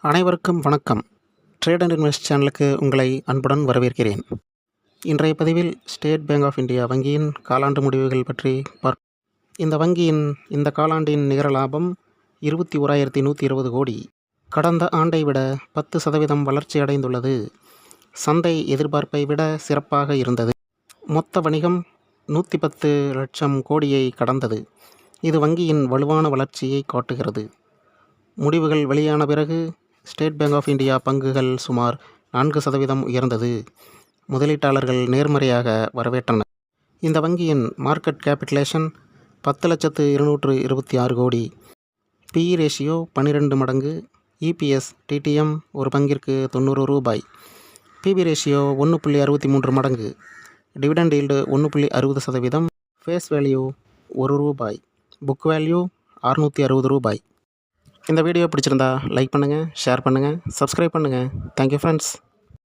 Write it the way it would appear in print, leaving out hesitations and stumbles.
அனைவருக்கும் வணக்கம். Trade and invest சேனலுக்கு உங்களை அன்புடன் வரவேற்கிறேன். இன்றைய பதிவில் ஸ்டேட் பேங்க் ஆஃப் இந்தியா வங்கியின் காலாண்டு முடிவுகள் பற்றி இந்த வங்கியின் இந்த காலாண்டின் நிகர லாபம் 21,120 கோடி, கடந்த ஆண்டை விட 10% வளர்ச்சி அடைந்துள்ளது. சந்தை எதிர்பார்ப்பை விட சிறப்பாக இருந்தது. மொத்த வணிகம் 110 லட்சம் கோடியை கடந்தது. இது வங்கியின் வலுவான வளர்ச்சியை காட்டுகிறது. முடிவுகள் வெளியான பிறகு ஸ்டேட் பேங்க் ஆஃப் இந்தியா பங்குகள் சுமார் 4% உயர்ந்தது. முதலீட்டாளர்கள் நேர்மறையாக வரவேற்றனர். இந்த வங்கியின் மார்க்கெட் கேபிட்டலேஷன் 10,226 கோடி. பிஇ ரேஷியோ 12 மடங்கு. இபிஎஸ் டிடிஎம் ஒரு பங்கிற்கு 90 ரூபாய். பிபி ரேஷியோ 1.63 மடங்கு. Dividend yield 1.60%. ஃபேஸ் வேல்யூ 1 ரூபாய். புக் வேல்யூ 660 ரூபாய். இந்த வீடியோ பிடிச்சிருந்தா லைக் பண்ணுங்கள், ஷேர் பண்ணுங்கள், சப்ஸ்கிரைப் பண்ணுங்கள். Thank you friends.